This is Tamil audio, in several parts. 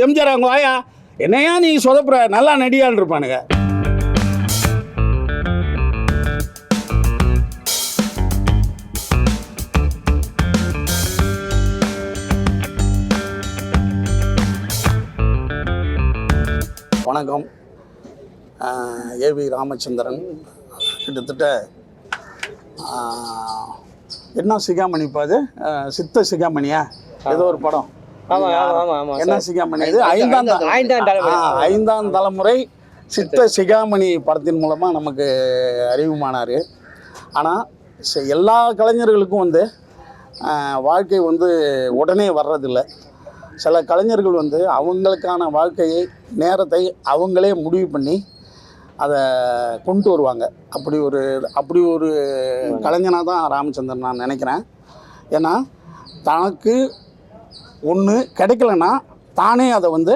எம்ஜிஆர் அவங்க வாயா, என்னையா நீ சொதப்புற, நல்லா நடிகான் இருப்பானுங்க. வணக்கம். ஏவி ராமச்சந்திரன் கிட்டத்தட்ட என்ன சிகாமணி பாது சித்த சிகாமணியா ஏதோ ஒரு படம். என்ன சிகாமணி இது? ஐந்தாம் தலைமுறை சித்த சிகாமணி படத்தின் மூலமாக நமக்கு அறிவுமானார். ஆனால் எல்லா கலைஞர்களுக்கும் வந்து வாழ்க்கை வந்து உடனே வர்றதில்லை. சில கலைஞர்கள் வந்து அவங்களுக்கான வாழ்க்கையை நேரத்தை அவங்களே முடிவு பண்ணி அதை கொண்டு வருவாங்க. அப்படி ஒரு கலைஞனாக தான் ராமச்சந்திரன் நான் நினைக்கிறேன். ஏன்னா தனக்கு ஒன்று கிடைக்கலன்னா தானே அதை வந்து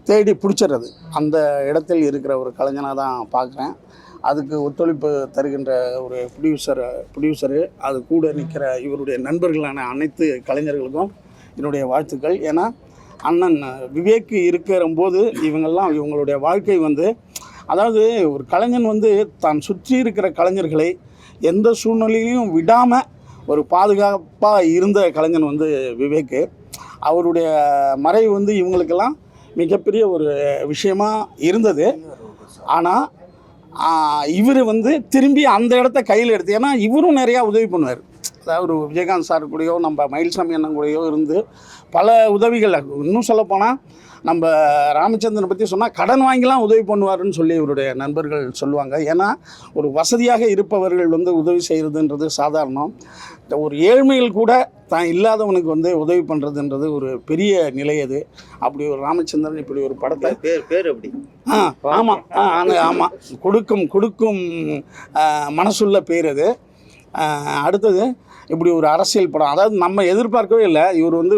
தேடி பிடிச்சிடுறது, அந்த இடத்தில் இருக்கிற ஒரு கலைஞனாக தான் பார்க்குறேன். அதுக்கு ஒத்துழைப்பு தருகின்ற ஒரு ப்ரொடியூசரு அது கூட நிற்கிற இவருடைய நண்பர்களான அனைத்து கலைஞர்களுக்கும் என்னுடைய வாழ்த்துக்கள். ஏன்னா அண்ணன் விவேக் இருக்கிறம்போது இவங்களுடைய வாழ்க்கை வந்து, அதாவது ஒரு கலைஞன் வந்து தான் சுற்றி இருக்கிற கலைஞர்களை எந்த சூழ்நிலையும் விடாமல் ஒரு பாதுகாப்பாக இருந்த கலைஞன் வந்து விவேக். அவருடைய மறைவு வந்து இவங்களுக்கெல்லாம் மிகப்பெரிய ஒரு விஷயமா இருந்தது. ஆனால் இவர் வந்து திரும்பி அந்த இடத்த கையில் எடுத்து, ஏன்னா இவரும் நிறையா உதவி பண்ணுவார். அதாவது ஒரு விஜயகாந்த் சார் கூடயோ நம்ம மயில்சாமி அண்ணன் கூடயோ இருந்து பல உதவிகள். இன்னும் சொல்லப்போனால் நம்ம ராமச்சந்திரனை பற்றி சொன்னால் கடன் வாங்கிலாம் உதவி பண்ணுவாருன்னு சொல்லி இவருடைய நண்பர்கள் சொல்லுவாங்க. ஏன்னா ஒரு வசதியாக இருப்பவர்கள் வந்து உதவி செய்கிறதுன்றது சாதாரணம். ஒரு ஏழ்மையில் கூட தான் இல்லாதவனுக்கு வந்து உதவி பண்ணுறதுன்றது ஒரு பெரிய நிலை. அது அப்படி ஒரு ராமச்சந்திரன் இப்படி ஒரு படத்தை பேர் அப்படி ஆமாம் ஆமாம் கொடுக்கும் மனசுள்ள பேர் அது. அடுத்தது இப்படி ஒரு அரசியல் படம், அதாவது நம்ம எதிர்பார்க்கவே இல்லை. இவர் வந்து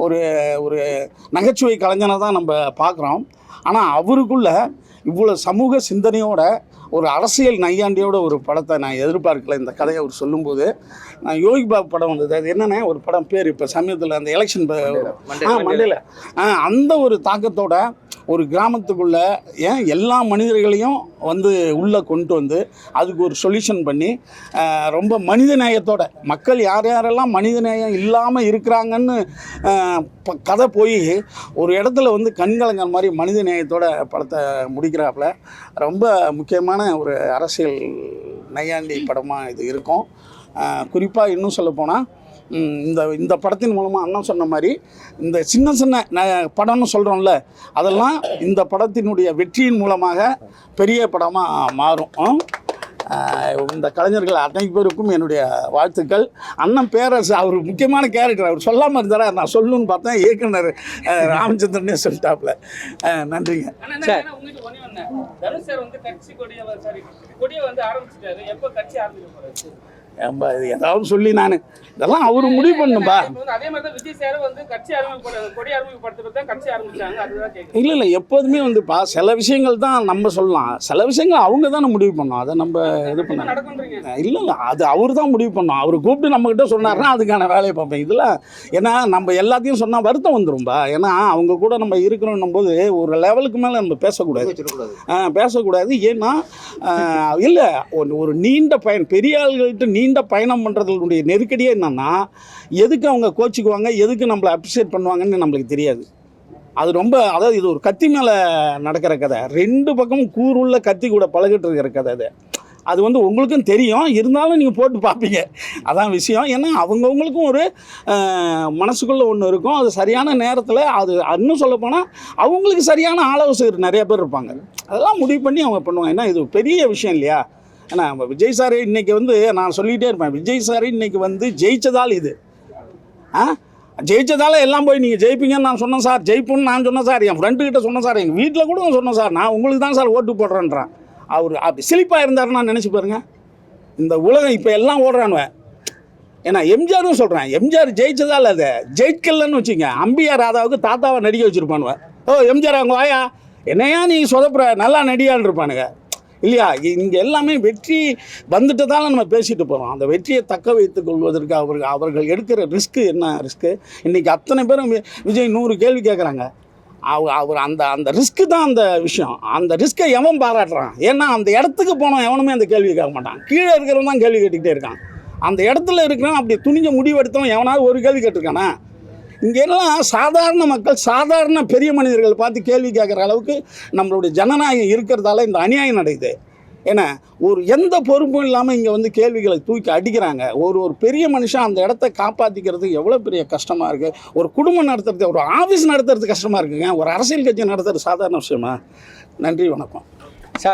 ஒரு நகைச்சுவை கலைஞனை தான் நம்ம பார்க்குறோம். ஆனால் அவருக்குள்ள இவ்வளோ சமூக சிந்தனையோட ஒரு அரசியல் நையாண்டியோட ஒரு படத்தை நான் எதிர்பார்க்கல. இந்த கதையை அவர் சொல்லும்போது யோகி பாபு படம் வந்தது, அது என்னென்ன ஒரு படம் பேர் இப்போ சமயத்தில் அந்த எலெக்ஷன் மண்டேல அந்த ஒரு தாக்கத்தோட ஒரு கிராமத்துக்குள்ளே எல்லா மனிதர்களையும் வந்து உள்ளே கொண்டு வந்து அதுக்கு ஒரு சொல்யூஷன் பண்ணி ரொம்ப மனித நேயத்தோட மக்கள் யாரெல்லாம் மனித நேயம் இல்லாமல் இருக்கிறாங்கன்னு கதை போய் ஒரு இடத்துல வந்து கண்கலங்கர் மாதிரி மனித நேயத்தோட படத்தை முடிக்கிறாப்புல. ரொம்ப முக்கியமான ஒரு அரசியல் நையாண்டி படமாக இது இருக்கும். குறிப்பாக இன்னும் சொல்லப்போனால் இந்த படத்தின் மூலமாக அண்ணன் சொன்ன மாதிரி இந்த சின்ன படம்னு சொல்கிறோம்ல, அதெல்லாம் இந்த படத்தினுடைய வெற்றியின் மூலமாக பெரிய படமாக மாறும். இந்த கலைஞர்கள் அனைத்து பேருக்கும் என்னுடைய வாழ்த்துக்கள். அண்ணன் பேரரசு அவர் முக்கியமான கேரக்டர், அவர் சொல்லாமல் இருந்தாரா நான் சொல்லணும்னு பார்த்தேன். இயக்குனர் ராமச்சந்திரனே சொல்லிட்டாப்புல. நன்றிங்க. ஏன்பா இது ஏதாவது சொல்லி நான் இதெல்லாம் அவரு முடிவு பண்ணும்பா. இல்லை எப்போதுமே வந்துப்பா சில விஷயங்கள் தான் நம்ம சொல்லலாம், சில விஷயங்கள் அவங்க தானே முடிவு பண்ணோம். அதை நம்ம இது பண்ண இல்லை அது அவர் தான் முடிவு பண்ணோம். அவர் கூப்பிட்டு நம்மக்கிட்ட சொன்னார்னா அதுக்கான வேலையை பார்ப்பேன். இதில் ஏன்னா நம்ம எல்லாத்தையும் சொன்னால் வருத்தம் வந்துடும்பா. ஏன்னா அவங்க கூட நம்ம இருக்கிறோன்னும் போது ஒரு லெவலுக்கு மேலே நம்ம பேசக்கூடாது. ஏன்னா இல்லை ஒரு நீண்ட பயணம், பெரிய ஆள்கள்கிட்ட நீண்ட பயணம் பண்ணுறதுடைய நெருக்கடியே என்னன்னா எதுக்கு அவங்க கோச்சிக்குவாங்க, எதுக்கு நம்மளை அப்ரிஷியேட் பண்ணுவாங்கன்னு நம்மளுக்கு தெரியாது. அது ரொம்ப, அதாவது இது ஒரு கத்தி மேலே நடக்கிற கதை, ரெண்டு பக்கமும் கூறுள்ள கத்தி கூட பழகிட்டு இருக்கிற கதை. அது வந்து உங்களுக்கும் தெரியும், இருந்தாலும் நீங்கள் போட்டு பார்ப்பீங்க, அதான் விஷயம். ஏன்னா அவங்கவுங்களுக்கும் ஒரு மனசுக்குள்ளே ஒன்று இருக்கும். அது சரியான நேரத்தில் அது இன்னும் சொல்லப்போனால் அவங்களுக்கு சரியான ஆலோசகர் நிறைய பேர் இருப்பாங்க. அதெல்லாம் முடிவு பண்ணி அவங்க பண்ணுவாங்க. ஏன்னா இது பெரிய விஷயம் இல்லையா? ஏன்னா விஜய் சார் இன்றைக்கி வந்து நான் சொல்லிகிட்டே இருப்பேன், விஜய் சார் இன்றைக்கி வந்து ஜெயிச்சதால் இது ஜெயிச்சதால் எல்லாம் போய் நீங்கள் ஜெயிப்பீங்கன்னு நான் சொன்னேன் சார், ஜெயிப்புன்னு நான் சொன்னேன் சார், என் ஃப்ரெண்டுக்கிட்ட சொன்னேன் சார், எங்கள் வீட்டில் கூட சொன்னேன் சார், நான் உங்களுக்கு தான் சார் ஓட்டு போடுறேன்றான். அவர் அப்படி சிலிப்பாக இருந்தாருன்னா நினச்சி பாருங்க. இந்த உலகம் இப்போ எல்லாம் ஓடுறானுவேன். ஏன்னா எம்ஜிஆரும் சொல்கிறேன், எம்ஜிஆர் ஜெயிச்சதால் அதை ஜெயிக்கலன்னு வச்சுங்க, அம்பியா ராதாவுக்கு தாத்தாவை நடிக்க வச்சுருப்பானுவேன். எம்ஜிஆர் அவங்க வாயா, என்னையா நீ சொதப்புற, நல்லா நடிகான்னு இருப்பானுங்க இல்லையா? இங்கே எல்லாமே வெற்றி வந்துட்டதால நம்ம பேசிட்டு போகிறோம். அந்த வெற்றியை தக்க வைத்துக் கொள்வதற்கு அவர்கள் எடுக்கிற ரிஸ்க்கு என்ன ரிஸ்க்கு? இன்றைக்கி அத்தனை பேரும் விஜய் 100 கேள்வி கேட்குறாங்க. அவர் அந்த அந்த ரிஸ்க்கு தான் அந்த விஷயம். அந்த ரிஸ்க்கை எவன் பாராட்டுறான்? ஏன்னா அந்த இடத்துக்கு போனோம் எவனுமே அந்த கேள்வி கேட்க மாட்டான். கீழே இருக்கிறவன் தான் கேள்வி கேட்டுக்கிட்டே இருக்கான். அந்த இடத்துல இருக்கிறவன் அப்படி துணிஞ்ச முடிவெடுத்தவன் எவனாவது ஒரு கேள்வி கேட்டிருக்கானா? இங்கெல்லாம் சாதாரண மக்கள், சாதாரண பெரிய மனிதர்கள் பார்த்து கேள்வி கேட்குற அளவுக்கு நம்மளுடைய ஜனநாயகம் இருக்கிறதால இந்த அநியாயம் நடக்குது. ஏன்னா ஒரு எந்த பொறுப்பும் இல்லாமல் இங்கே வந்து கேள்விகளை தூக்கி அடிக்கிறாங்க. ஒரு பெரிய மனுஷன் அந்த இடத்த காப்பாற்றிக்கிறதுக்கு எவ்வளோ பெரிய கஷ்டமாக இருக்குது. ஒரு குடும்பம் நடத்துறது, ஒரு ஆஃபீஸ் நடத்துறது கஷ்டமாக இருக்குங்க. ஒரு அரசியல் கட்சி நடத்துறது சாதாரண விஷயமா? நன்றி, வணக்கம்.